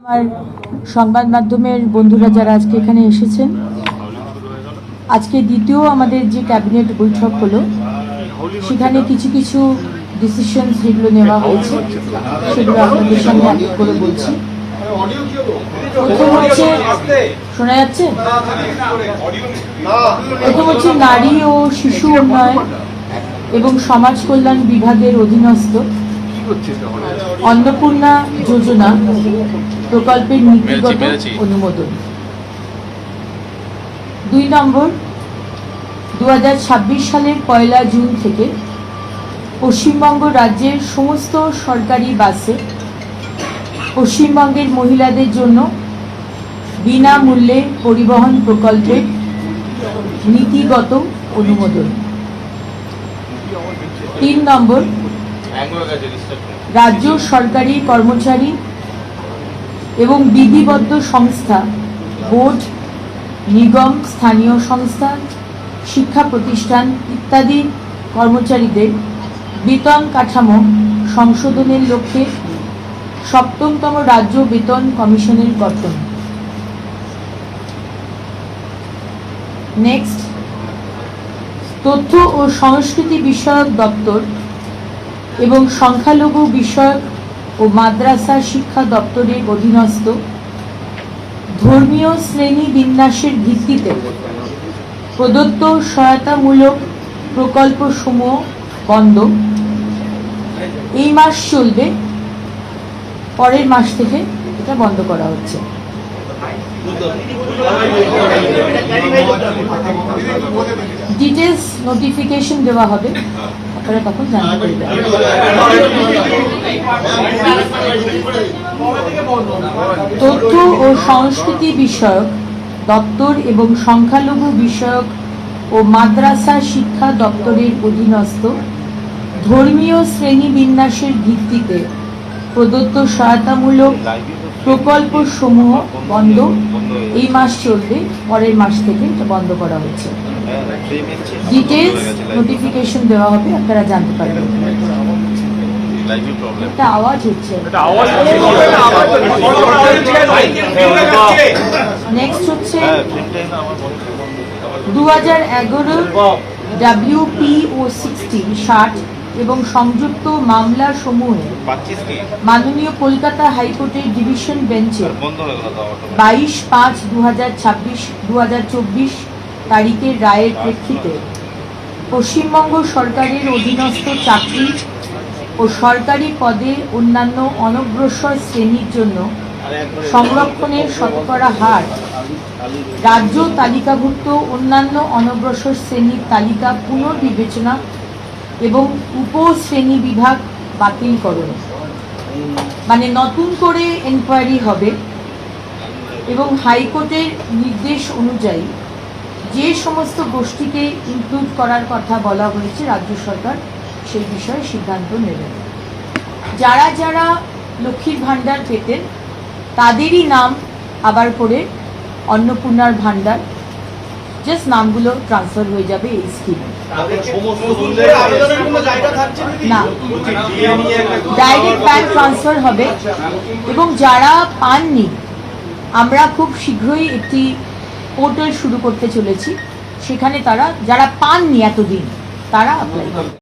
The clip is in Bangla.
আমার সংবাদ মাধ্যমের বন্ধুরা যারা আজকে এখানে এসেছেন, আজকে দ্বিতীয় আমাদের যে ক্যাবিনেট বৈঠক হলো সেখানে কিছু কিছু ডিসিশন যেগুলো নেওয়া হয়েছে সেগুলো আপনাদের সামনে এক করে বলছি। প্রথম হচ্ছে, শোনা যাচ্ছে? প্রথম হচ্ছে নারী ও শিশু উন্নয়ন এবং সমাজ কল্যাণ বিভাগের অধীনস্থ অন্নপূর্ণা যোজনা প্রকল্পের নীতিগত অনুমোদন। 2 নম্বর, 2026 সালের 1 জুন থেকে পশ্চিমবঙ্গ রাজ্যের সমস্ত সরকারি বাসে পশ্চিমবঙ্গের মহিলাদের জন্য বিনামূল্যে পরিবহন প্রকল্পের নীতিগত অনুমোদন। 3 নম্বর, রাজ্য সরকারি কর্মচারী এবং বিধিবদ্ধ সংস্থা, বোর্ড, নিগম, স্থানীয় সংস্থা, শিক্ষা প্রতিষ্ঠান ইত্যাদি কর্মচারীদের বেতন কাঠামো সংশোধনের লক্ষ্যে 7তম রাজ্য বেতন কমিশনের গঠন। নেক্সট, তথ্য ও সংস্কৃতি বিষয়ক দপ্তর এবং সংখ্যালঘু বিষয়ক ও মাদ্রাসা শিক্ষা দপ্তরের অধীনস্থ ধর্মীয় শ্রেণী বিন্যাসের ভিত্তিতে প্রদত্ত সহায়তামূলক প্রকল্পসমূহ বন্ধ। এই মাস চলবে, পরের মাস থেকে এটা বন্ধ করা হচ্ছে। ডিটেলস নোটিফিকেশন দেওয়া হবে, আপনারা তখন জানতে পারবেন। তথ্য ও সংস্কৃতি বিষয়ক দপ্তর এবং সংখ্যালঘু বিষয়ক ও মাদ্রাসা শিক্ষা দপ্তরের অধীনস্থ ধর্মীয় শ্রেণীবিন্যাসের ভিত্তিতে প্রদত্ত সহায়তামূলক প্রকল্পসমূহ বন্ধ। এই মাস চলবে, পরের মাস থেকে এটা বন্ধ করা হচ্ছে। ডিটেলস নোটিফিকেশন দেওয়া হবে, আপনারা জানতে পারবেন। একটা আওয়াজ হচ্ছে। নেক্সট হচ্ছে 2011 WPO 60 এবং সংযুক্ত মামলা সমূহে মাননীয় কলকাতা হাইকোর্টের ডিভিশন বেঞ্চে 22/5/2024 তারিখের রায়ের প্রেক্ষিতে পশ্চিমবঙ্গ সরকারের অধীনস্থ চাকরি ও সরকারি পদে অন্যান্য অনগ্রসর শ্রেণীর জন্য সংরক্ষণের শতকরা হার রাজ্য তালিকাভুক্ত অন্যান্য অনগ্রসর শ্রেণীর তালিকা পুনর্বিবেচনা এবং উপশ্রেণী বিভাগ বাতিলকরণ, মানে নতুন করে এনকোয়ারি হবে এবং হাইকোর্টের নির্দেশ অনুযায়ী যে সমস্ত গোষ্ঠীকে ইনক্লুড করার কথা বলা হয়েছে রাজ্য সরকার সেই বিষয়ে সিদ্ধান্ত নেবেন। যারা যারা লক্ষ্মীর ভাণ্ডার পেতেন তাদেরই নাম আবার করে অন্নপূর্ণার ভাণ্ডার, জাস্ট নামগুলো ট্রান্সফার হয়ে যাবে এই স্কিমে। না, ডাইরেক্ট ব্যাংক ট্রান্সফার হবে এবং যারা পাননি আমরা খুব শীঘ্রই একটি পোর্টাল শুরু করতে চলেছি, সেখানে তারা যারা পাননি এতদিন তারা অ্যাপ্লাই করবে।